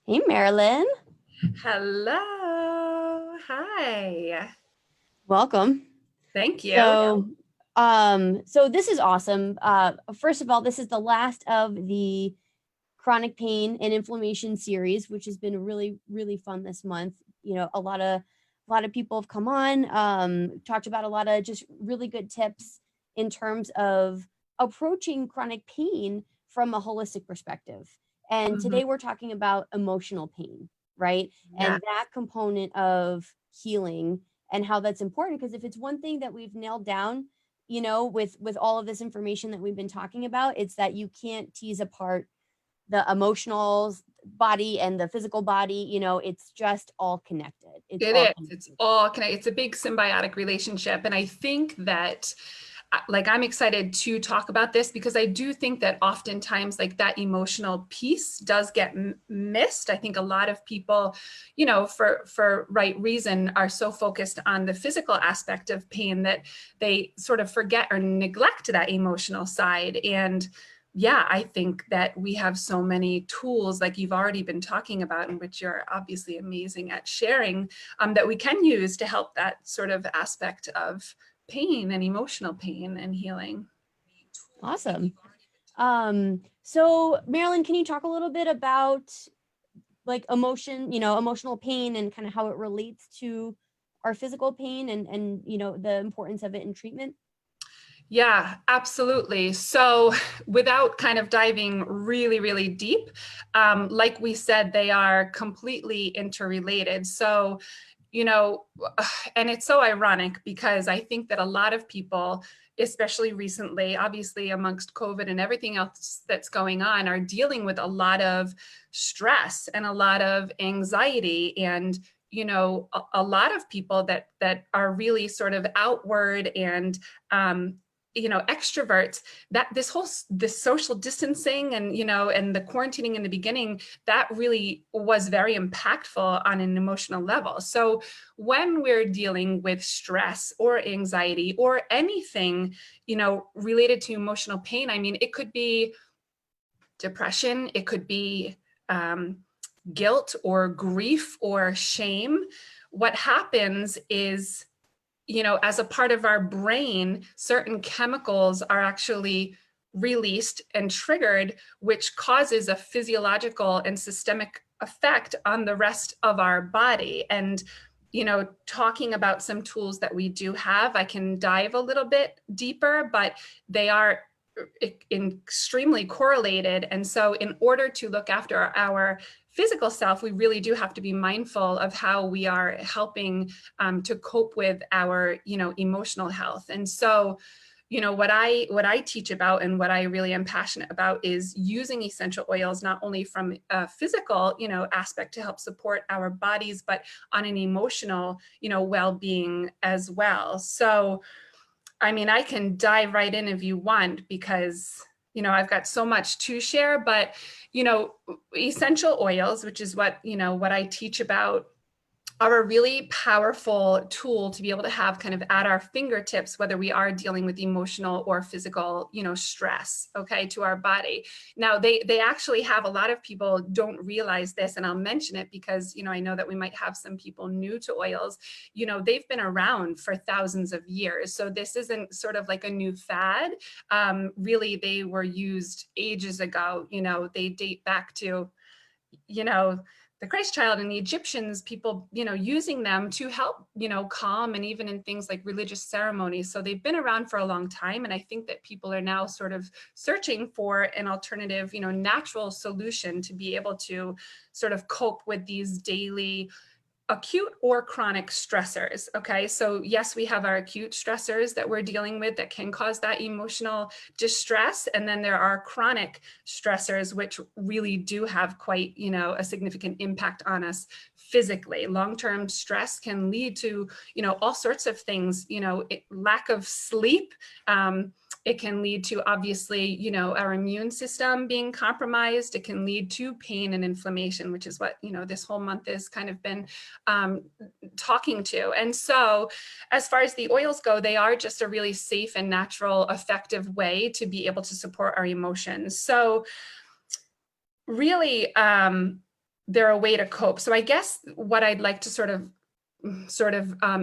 Hey, Marilyn. Hello. Hi. Welcome. Thank you. So this is awesome. First of all, this is the last of the chronic pain and inflammation series, which has been really, really fun this month. A lot of people have come on, talked about a lot of just really good tips in terms of approaching chronic pain from a holistic perspective. And Mhm. today we're talking about emotional pain, right? Yeah, And that component of healing and how that's important, because if it's one thing that we've nailed down, with all of this information that we've been talking about, it's that you can't tease apart the emotional body and the physical body. It's just all connected. It's it all is. It's connected. all connected. It's a big symbiotic relationship. And I think that like I'm excited to talk about this because I do think that oftentimes like that emotional piece does get missed. I think a lot of people, for right reason are so focused on the physical aspect of pain that they sort of forget or neglect that emotional side. And yeah, I think that we have so many tools like you've already been talking about, and which you're obviously amazing at sharing, that we can use to help that sort of aspect of pain and emotional pain and healing. Awesome. So Marilyn, can you talk a little bit about like emotional pain and kind of how it relates to our physical pain and the importance of it in treatment? Yeah, absolutely. So, without kind of diving really, really deep, like we said, they are completely interrelated. So, you know, and it's so ironic because I think that a lot of people, especially recently, obviously amongst COVID and everything else that's going on, are dealing with a lot of stress and a lot of anxiety and a lot of people that are really sort of outward and extroverts, that this social distancing and and the quarantining in the beginning, that really was very impactful on an emotional level. So when we're dealing with stress or anxiety or anything related to emotional pain, I mean, it could be depression, it could be um, guilt or grief or shame. What happens is, as a part of our brain, certain chemicals are actually released and triggered, which causes a physiological and systemic effect on the rest of our body. And, talking about some tools that we do have, I can dive a little bit deeper, but they are extremely correlated. And so, in order to look after our physical self, we really do have to be mindful of how we are helping to cope with our emotional health. And so what I teach about and what I really am passionate about is using essential oils not only from a physical aspect to help support our bodies, but on an emotional well-being as well. So I mean, I can dive right in if you want, because I've got so much to share. But you know essential oils, which is what I teach about, are a really powerful tool to be able to have kind of at our fingertips, whether we are dealing with emotional or physical stress, okay, to our body. Now they actually have, a lot of people don't realize this, and I'll mention it because I know that we might have some people new to oils. They've been around for thousands of years, so this isn't sort of like a new fad. Really, they were used ages ago. They date back to you know the Christ child and the Egyptians, people using them to help calm, and even in things like religious ceremonies. So they've been around for a long time, and I think that people are now sort of searching for an alternative, natural solution to be able to sort of cope with these daily acute or chronic stressors. Okay, so yes, we have our acute stressors that we're dealing with that can cause that emotional distress, and then there are chronic stressors which really do have quite a significant impact on us physically. Long-term stress can lead to all sorts of things, lack of sleep. It can lead to, obviously, our immune system being compromised. It can lead to pain and inflammation, which is what this whole month has kind of been um, talking to. And so, as far as the oils go, they are just a really safe and natural, effective way to be able to support our emotions. So, really, they're a way to cope. So I guess what I'd like to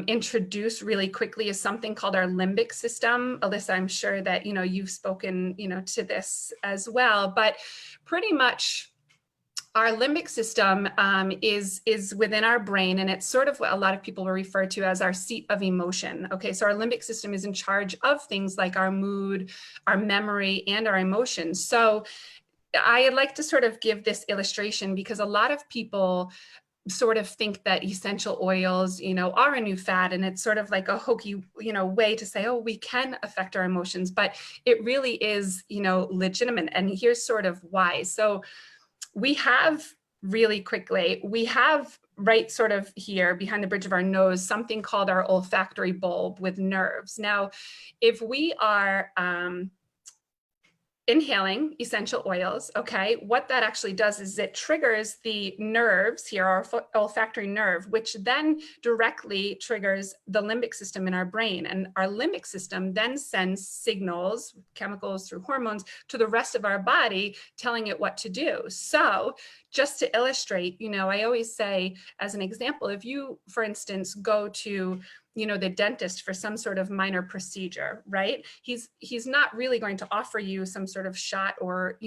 introduce really quickly is something called our limbic system. Alyssa, I'm sure that, you've spoken, to this as well, but pretty much our limbic system is within our brain, and it's sort of what a lot of people will refer to as our seat of emotion. Okay, so our limbic system is in charge of things like our mood, our memory, and our emotions. So I'd like to sort of give this illustration because a lot of people sort of think that essential oils, are a new fad, and it's sort of like a hokey, way to say, oh, we can affect our emotions, but it really is, legitimate. And here's sort of why. So we have right sort of here behind the bridge of our nose, something called our olfactory bulb with nerves. Now, if we are inhaling essential oils, okay, what that actually does is it triggers the nerves here, our olfactory nerve, which then directly triggers the limbic system in our brain. And our limbic system then sends signals, chemicals through hormones, to the rest of our body, telling it what to do. So just to illustrate, I always say, as an example, if you, for instance, go to the dentist for some sort of minor procedure, right? He's not really going to offer you some sort of shot or,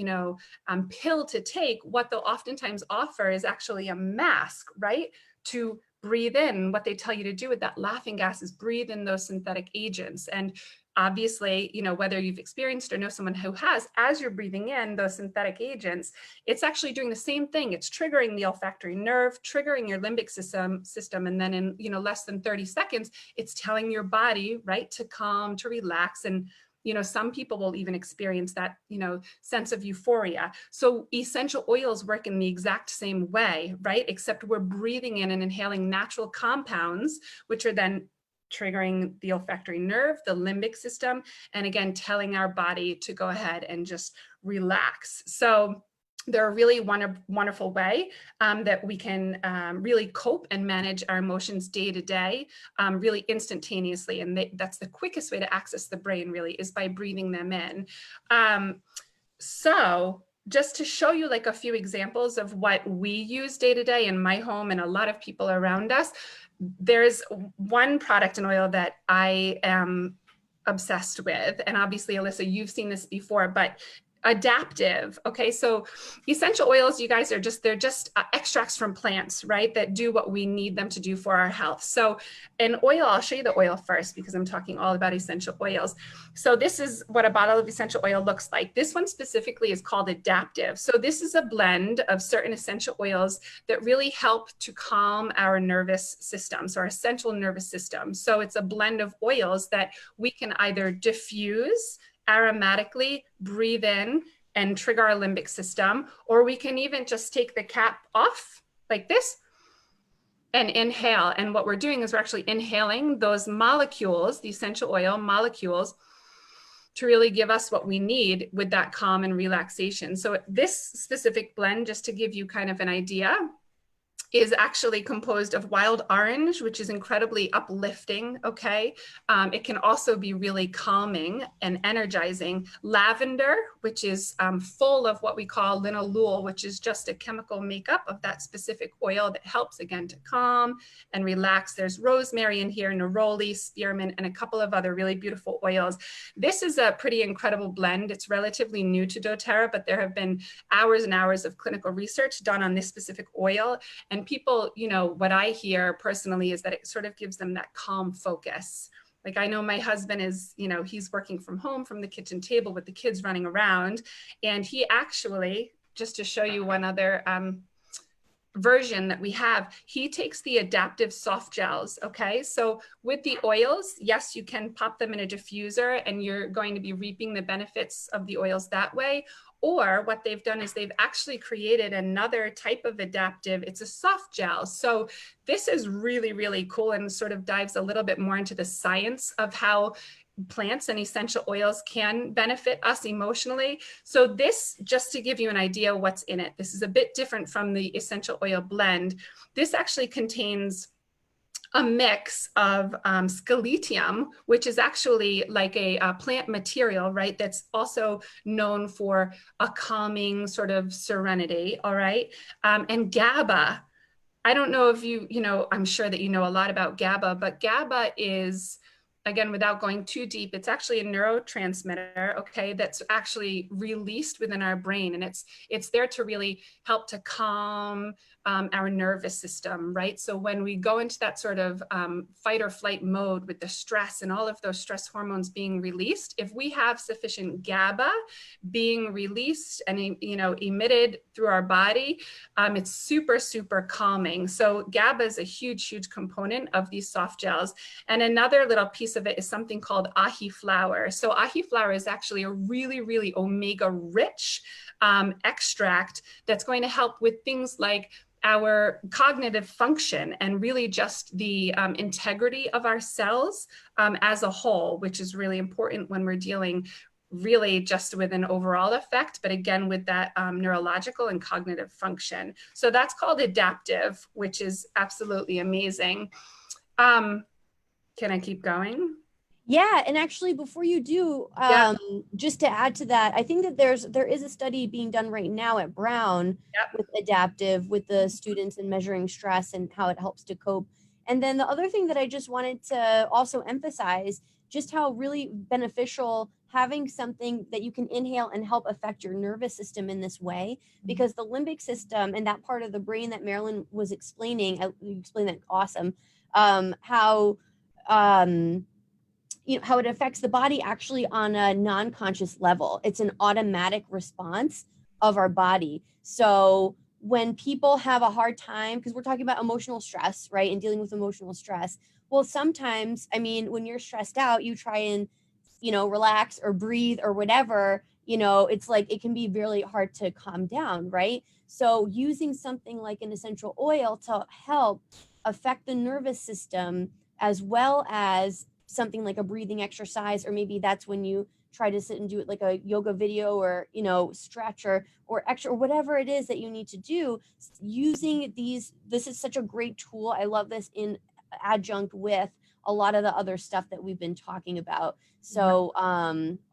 pill to take. What they'll oftentimes offer is actually a mask, right? To breathe in. What they tell you to do with that laughing gas is breathe in those synthetic agents. And obviously, whether you've experienced or know someone who has, as you're breathing in those synthetic agents, it's actually doing the same thing. It's triggering the olfactory nerve, triggering your limbic system. And then in, less than 30 seconds, it's telling your body, right, to calm, to relax. And, some people will even experience that, sense of euphoria. So essential oils work in the exact same way, right? Except we're breathing in and inhaling natural compounds, which are then triggering the olfactory nerve, the limbic system, and again, telling our body to go ahead and just relax. So they're a really wonderful way that we can really cope and manage our emotions day to day, really instantaneously. And that's the quickest way to access the brain, really, is by breathing them in. So just to show you like a few examples of what we use day to day in my home and a lot of people around us, there's one product and oil that I am obsessed with. And obviously, Alyssa, you've seen this before, but adaptive. Okay, so essential oils, you guys, they're just extracts from plants, right, that do what we need them to do for our health. So an oil, I'll show you the oil first because I'm talking all about essential oils. So this is what a bottle of essential oil looks like. This one specifically is called adaptive. So this is a blend of certain essential oils that really help to calm our nervous system, so our central nervous system. So it's a blend of oils that we can either diffuse aromatically, breathe in and trigger our limbic system, or we can even just take the cap off like this and inhale. And what we're doing is we're actually inhaling those molecules, the essential oil molecules, to really give us what we need with that calm and relaxation. So this specific blend, just to give you kind of an idea, is actually composed of wild orange, which is incredibly uplifting, okay? It can also be really calming and energizing. Lavender, which is full of what we call linalool, which is just a chemical makeup of that specific oil that helps, again, to calm and relax. There's rosemary in here, neroli, spearmint, and a couple of other really beautiful oils. This is a pretty incredible blend. It's relatively new to doTERRA, but there have been hours and hours of clinical research done on this specific oil. And people, what I hear personally is that it sort of gives them that calm focus. Like I know my husband is, he's working from home from the kitchen table with the kids running around. And he actually, just to show you one other version that we have, he takes the adaptive soft gels. Okay, so with the oils, yes, you can pop them in a diffuser and you're going to be reaping the benefits of the oils that way. Or what they've done is they've actually created another type of adaptive. It's a soft gel. So this is really, really cool and sort of dives a little bit more into the science of how plants and essential oils can benefit us emotionally. So this, just to give you an idea what's in it, this is a bit different from the essential oil blend. This actually contains a mix of scaletium, which is actually like a plant material, right? That's also known for a calming sort of serenity, all right? And GABA. I don't know if I'm sure that you know a lot about GABA, but GABA is, again, without going too deep, it's actually a neurotransmitter, okay, that's actually released within our brain. And it's there to really help to calm our nervous system, right? So when we go into that sort of fight or flight mode with the stress and all of those stress hormones being released, if we have sufficient GABA being released and emitted through our body, it's super, super calming. So GABA is a huge component of these soft gels. And another little piece of it is something called ahi flower. So ahi flower is actually a really omega rich extract that's going to help with things like our cognitive function and really just the integrity of our cells as a whole, which is really important when we're dealing really just with an overall effect, but again, with that neurological and cognitive function. So that's called adaptive, which is absolutely amazing. Can I keep going? Yeah, and actually, before you do, Yeah. just to add to that, I think that there is a study being done right now at Brown Yep. with adaptive with the students and measuring stress and how it helps to cope. And then the other thing that I just wanted to also emphasize, just how really beneficial having something that you can inhale and help affect your nervous system in this way, because the limbic system and that part of the brain that Marilyn was explaining, you explained that awesome, how how it affects the body actually on a non-conscious level. It's an automatic response of our body. So when people have a hard time, because we're talking about emotional stress, right, and dealing with emotional stress, well, sometimes, I mean, when you're stressed out, you try and relax or breathe or whatever, it's like it can be really hard to calm down, right? So using something like an essential oil to help affect the nervous system, as well as something like a breathing exercise, or maybe that's when you try to sit and do it like a yoga video, or stretch or extra, or whatever it is that you need to do, using this is such a great tool. I love this in adjunct with a lot of the other stuff that we've been talking about. So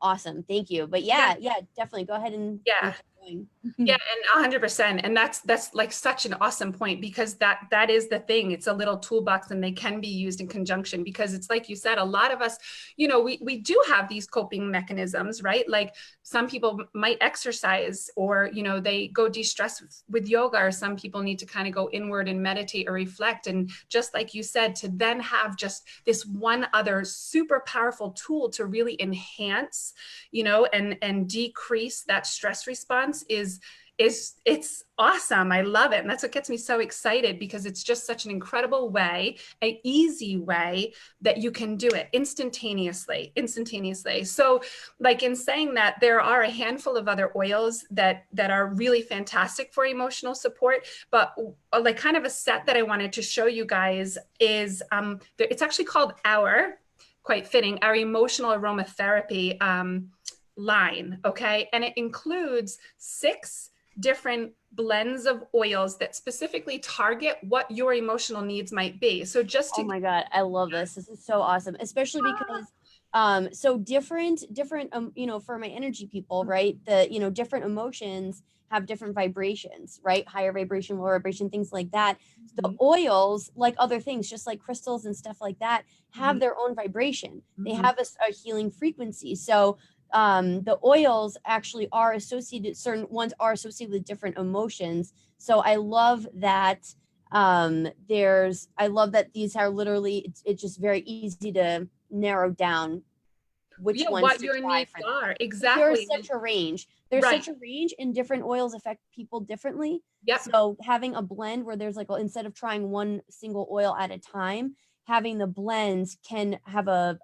awesome, thank you. But yeah, definitely go ahead and Yeah. keep going. Yeah, and 100%. And that's like such an awesome point, because that is the thing. It's a little toolbox, and they can be used in conjunction, because it's like you said, a lot of us, we do have these coping mechanisms, right? Like some people might exercise, or, they go de-stress with yoga, or some people need to kind of go inward and meditate or reflect. And just like you said, to then have just this one other super powerful tool to really enhance, and decrease that stress response it's awesome. I love it. And that's what gets me so excited, because it's just such an incredible way, an easy way that you can do it instantaneously. So like, in saying that, there are a handful of other oils that are really fantastic for emotional support, but like kind of a set that I wanted to show you guys is it's actually called quite fitting, our emotional aromatherapy line. Okay. And it includes 6 different blends of oils that specifically target what your emotional needs might be. So just to, oh my God, I love this. This is so awesome, especially because so different for my energy people, right? The different emotions have different vibrations, right? Higher vibration, lower vibration, things like that. The oils, like other things, just like crystals and stuff like that, have their own vibration. They have a healing frequency. So the oils actually are associated, certain ones are associated with different emotions. So I love that I love that these are literally, it's just very easy to narrow down which ones what to your try needs for that. are. There's Exactly. such a range. There's Right. such a range, and different oils affect people differently. Yep. So having a blend where there's like, instead of trying one single oil at a time, having the blends can have a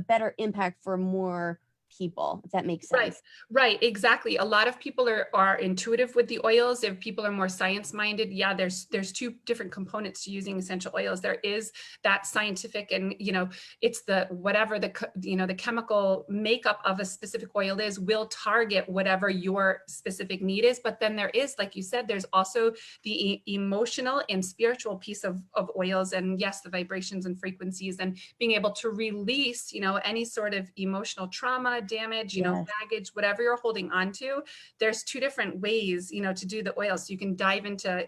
better impact for more people, if that makes Right, sense. right, exactly. A lot of people are intuitive with the oils. If people are more science minded, yeah, there's two different components to using essential oils. There is that scientific, and it's the whatever the chemical makeup of a specific oil is will target whatever your specific need is. But then there is, like you said, there's also the emotional and spiritual piece of oils, and yes, the vibrations and frequencies, and being able to release any sort of emotional trauma, damage, Yes. baggage, whatever you're holding on to. There's two different ways to do the oil, so you can dive into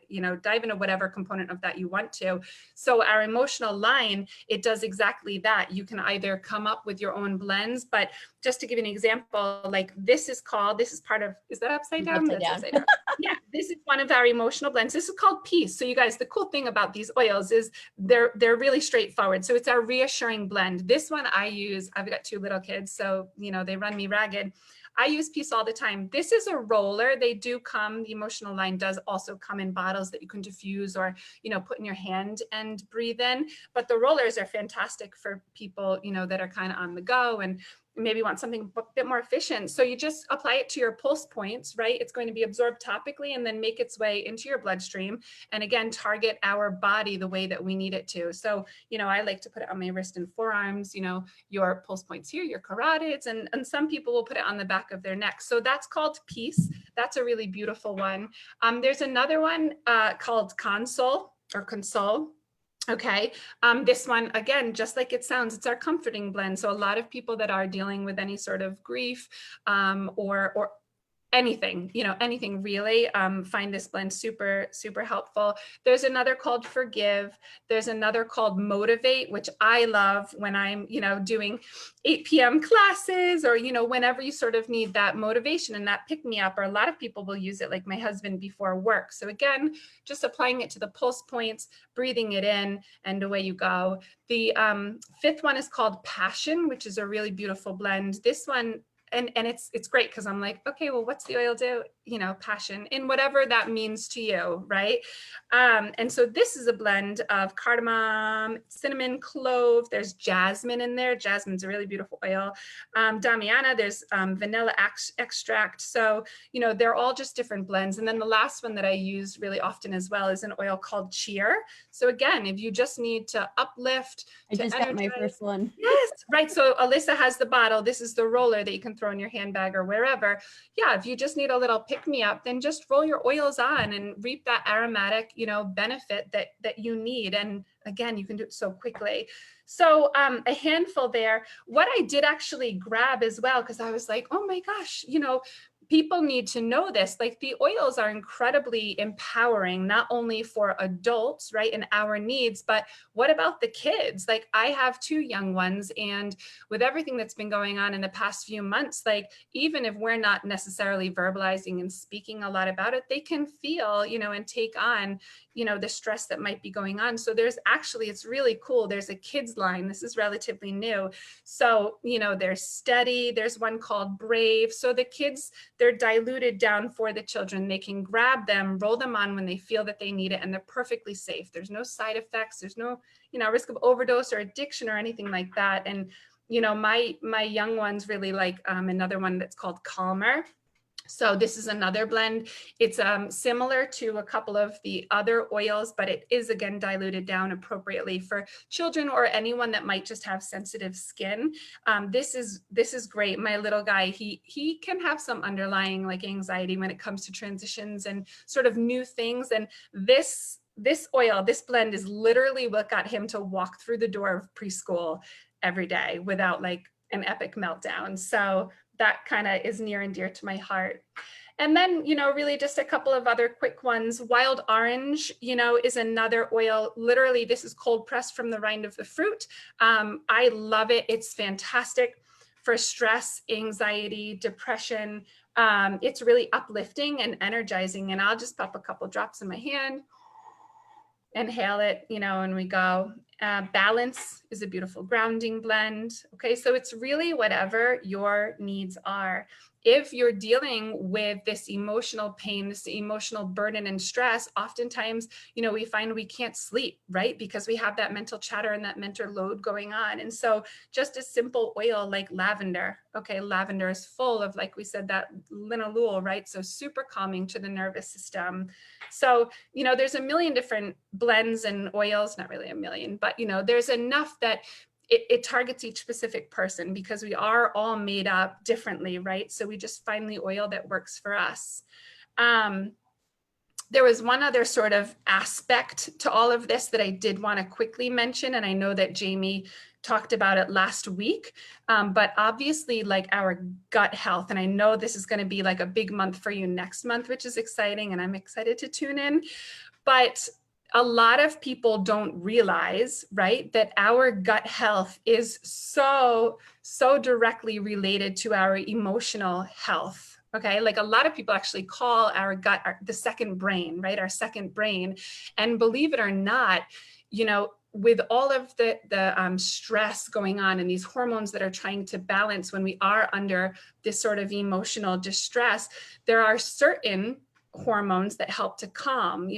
whatever component of that you want to. So our emotional line, it does exactly that. You can either come up with your own blends, but just to give you an example, like this is part of, is that upside down? Upside That's down. upside down. Yeah, this is one of our emotional blends. This is called Peace. So you guys, the cool thing about these oils is they're really straightforward. So it's our reassuring blend. This one I use, I've got 2 little kids, so they run me ragged. I use Peace all the time. This is a roller. They do come, the emotional line does also come in bottles that you can diffuse or, put in your hand and breathe in. But the rollers are fantastic for people, that are kind of on the go and maybe want something a bit more efficient. So you just apply it to your pulse points, right? It's going to be absorbed topically and then make its way into your bloodstream. And again, target our body the way that we need it to. So, I like to put it on my wrist and forearms, your pulse points here, your carotids, and some people will put it on the back of their neck. So that's called Peace. That's a really beautiful one. There's another one called Console. Okay. This one, again, just like it sounds, it's our comforting blend. So a lot of people that are dealing with any sort of grief or anything, anything really, find this blend super, super helpful. There's another called Forgive. There's another called Motivate, which I love when I'm, doing 8 p.m. classes or, whenever you sort of need that motivation and that pick me up, or a lot of people will use it like my husband before work. So again, just applying it to the pulse points, breathing it in, and away you go. The 5th one is called Passion, which is a really beautiful blend. This one, and it's great because I'm like, okay, well, what's the oil do? Passion in whatever that means to you, right? And so this is a blend of cardamom, cinnamon, clove. There's jasmine in there. Jasmine's a really beautiful oil. Damiana, there's vanilla extract. So, they're all just different blends. And then the last one that I use really often as well is an oil called Cheer. So again, if you just need to uplift, I just got my first one. Yes, right. So Alyssa has the bottle. This is the roller that you can throw in your handbag or wherever. Yeah, if you just need a little pick me up, then just roll your oils on and reap that aromatic, benefit that you need. And again, you can do it so quickly. So a handful there. What I did actually grab as well, because I was like, oh my gosh, people need to know this. Like the oils are incredibly empowering, not only for adults, right, and our needs, but what about the kids? Like I have 2 young ones, and with everything that's been going on in the past few months, like even if we're not necessarily verbalizing and speaking a lot about it, they can feel, and take on, the stress that might be going on. So there's actually, it's really cool. There's a kids line. This is relatively new. So, there's Steady. There's one called Brave. So the kids, they're diluted down for the children. They can grab them, roll them on when they feel that they need it, and they're perfectly safe. There's no side effects. There's no, risk of overdose or addiction or anything like that. And, my young ones really like another one that's called Calmer. So this is another blend. It's similar to a couple of the other oils, but it is again diluted down appropriately for children or anyone that might just have sensitive skin. This is great. My little guy, he can have some underlying like anxiety when it comes to transitions and sort of new things. And this oil, this blend is literally what got him to walk through the door of preschool every day without like an epic meltdown. So that kind of is near and dear to my heart. And then, really just a couple of other quick ones. Wild Orange, is another oil. Literally, this is cold pressed from the rind of the fruit. I love it. It's fantastic for stress, anxiety, depression. It's really uplifting and energizing. And I'll just pop a couple drops in my hand, inhale it, and we go. Balance is a beautiful grounding blend. Okay, so it's really whatever your needs are. If you're dealing with this emotional pain, this emotional burden and stress, oftentimes, we find we can't sleep, right? Because we have that mental chatter and that mental load going on. And so just a simple oil like lavender, okay, lavender is full of, like we said, that linalool, right? So super calming to the nervous system. So, there's a million different blends and oils, not really a million, but, there's enough that it targets each specific person, because we are all made up differently, right? So we just find the oil that works for us. There was one other sort of aspect to all of this that I did want to quickly mention, and I know that Jamie talked about it last week, but obviously, like, our gut health, and I know this is going to be like a big month for you next month, which is exciting, and I'm excited to tune in. But a lot of people don't realize, right, that our gut health is so directly related to our emotional health. Okay, like a lot of people actually call our gut the second brain, right? Our second brain. And believe it or not, with all of the stress going on and these hormones that are trying to balance when we are under this sort of emotional distress, there are certain hormones that help to calm.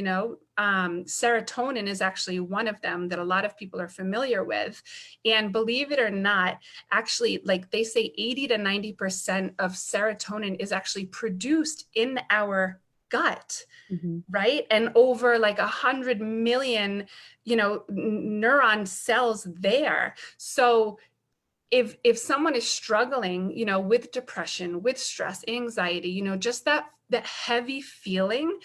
Serotonin is actually one of them that a lot of people are familiar with. And believe it or not, actually, like they say 80 to 90% of serotonin is actually produced in our gut. Mm-hmm. Right? And over like 100 million, neuron cells there. So if someone is struggling, with depression, with stress, anxiety, just that heavy feeling,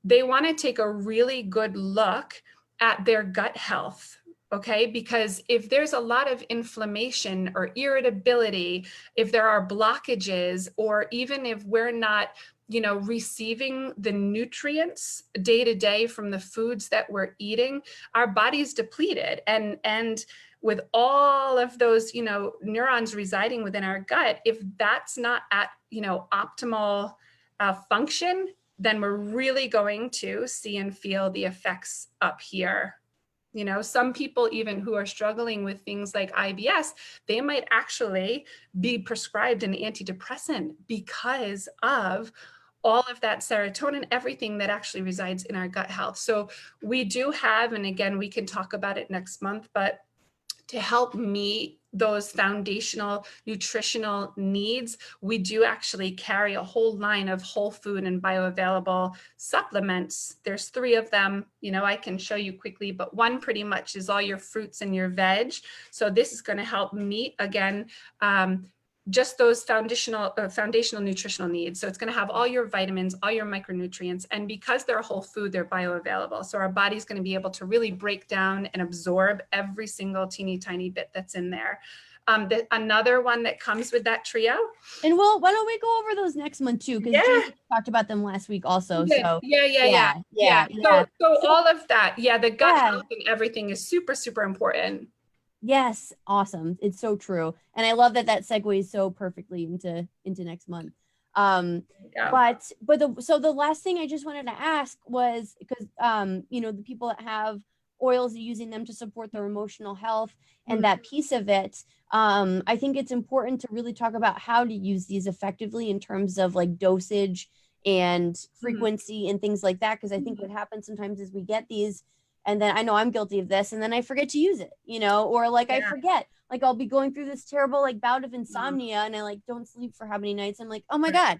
they want to take a really good look at their gut health. Okay, because if there's a lot of inflammation or irritability, if there are blockages, or even if we're not, receiving the nutrients day to day from the foods that we're eating, our body's depleted. And with all of those, neurons residing within our gut, if that's not at, optimal function, then we're really going to see and feel the effects up here. Some people even who are struggling with things like IBS, they might actually be prescribed an antidepressant because of all of that serotonin, everything that actually resides in our gut health. So we do have, and again, we can talk about it next month, but to help meet those foundational nutritional needs, we do actually carry a whole line of whole food and bioavailable supplements. There's 3 of them, I can show you quickly, but one pretty much is all your fruits and your veg. So this is going to help meet, again, just those foundational nutritional needs. So it's going to have all your vitamins, all your micronutrients, and because they're a whole food, they're bioavailable. So our body's going to be able to really break down and absorb every single teeny tiny bit that's in there. Another one that comes with that trio. And why don't we go over those next month too? Because Jamie talked about them last week also. So Yeah. So all of that, the gut health and everything is super, super important. Yes, awesome. It's so true. And I love that segues so perfectly into next month. But the last thing I just wanted to ask was, because the people that have oils, using them to support their emotional health and that piece of it, I think it's important to really talk about how to use these effectively in terms of like dosage and frequency and things like that. Because I think what happens sometimes is we get these, and then I know I'm guilty of this, and then I forget to use it, or like I forget, like I'll be going through this terrible like bout of insomnia and I like don't sleep for how many nights. I'm like, oh my God.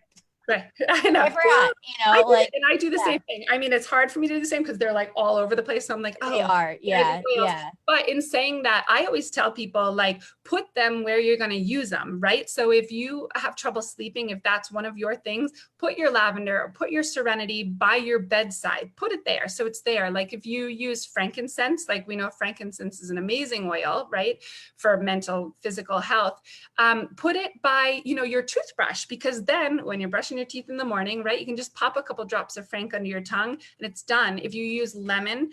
Right. I know. I forgot, and I do the same thing. I mean, it's hard for me to do the same because they're like all over the place. So I'm like, oh, they are. Yeah. But in saying that, I always tell people, like, put them where you're going to use them, right? So if you have trouble sleeping, if that's one of your things, put your lavender or put your serenity by your bedside, put it there. So it's there. Like if you use frankincense, like we know frankincense is an amazing oil, right? For mental, physical health. Put it by, your toothbrush, because then when you're brushing your teeth in the morning, right, you can just pop a couple drops of frank under your tongue and it's done. If you use lemon,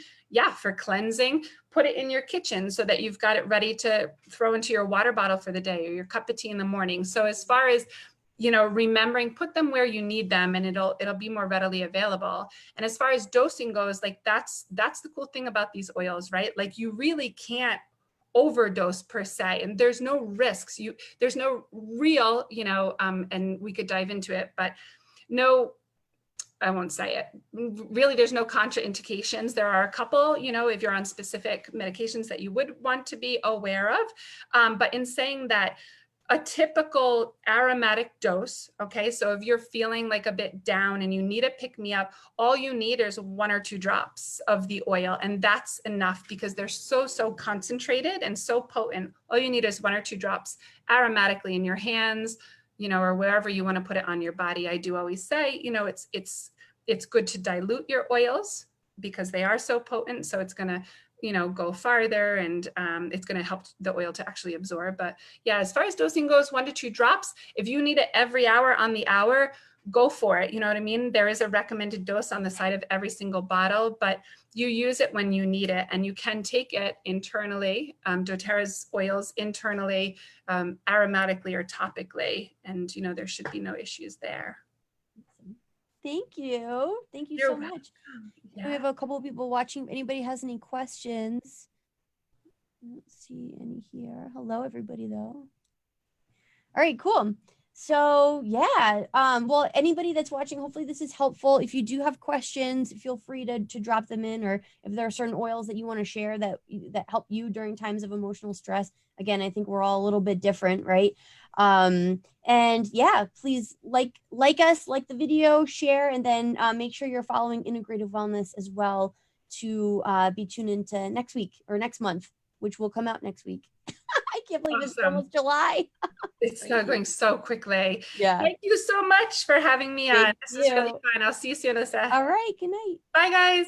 for cleansing, put it in your kitchen so that you've got it ready to throw into your water bottle for the day or your cup of tea in the morning. So as far as you know, remembering, put them where you need them, and it'll be more readily available. And as far as dosing goes, like that's the cool thing about these oils, right? Like you really can't overdose per se, and there's no risks. There's no real, you know, and we could dive into it, but no, I won't say it. Really, there's no contraindications. There are a couple, you know, if you're on specific medications that you would want to be aware of. But in saying that, a typical aromatic dose, okay, so if you're feeling like a bit down and you need a pick-me-up, all you need is 1 or 2 drops of the oil, and that's enough because they're so concentrated and so potent. All you need is 1 or 2 drops aromatically in your hands, you know, or wherever you want to put it on your body. I do always say, you know, it's good to dilute your oils because they are so potent, so it's going to, you know, go farther, and it's going to help the oil to actually absorb. But yeah, as far as dosing goes, 1 to 2 drops. If you need it every hour on the hour, go for it. You know what I mean? There is a recommended dose on the side of every single bottle, but you use it when you need it, and you can take it internally, doTERRA's oils internally, aromatically or topically, and you know, there should be no issues there. Thank you. Thank you You're so much. Yeah. We have a couple of people watching. If anybody has any questions, I don't see any here. Hello, everybody, though. All right, cool. So yeah, well, anybody that's watching, hopefully this is helpful. If you do have questions, feel free to drop them in, or if there are certain oils that you want to share that help you during times of emotional stress. Again, I think we're all a little bit different, right? And yeah, please like us, like the video, share, and then make sure you're following Integrative Wellness as well to be tuned into next week or next month, which will come out next week. I can't believe it's almost July. It's going so quickly. Yeah. Thank you so much for having me on. This is really fun. I'll see you soon, Alyssa. All right. Good night. Bye, guys.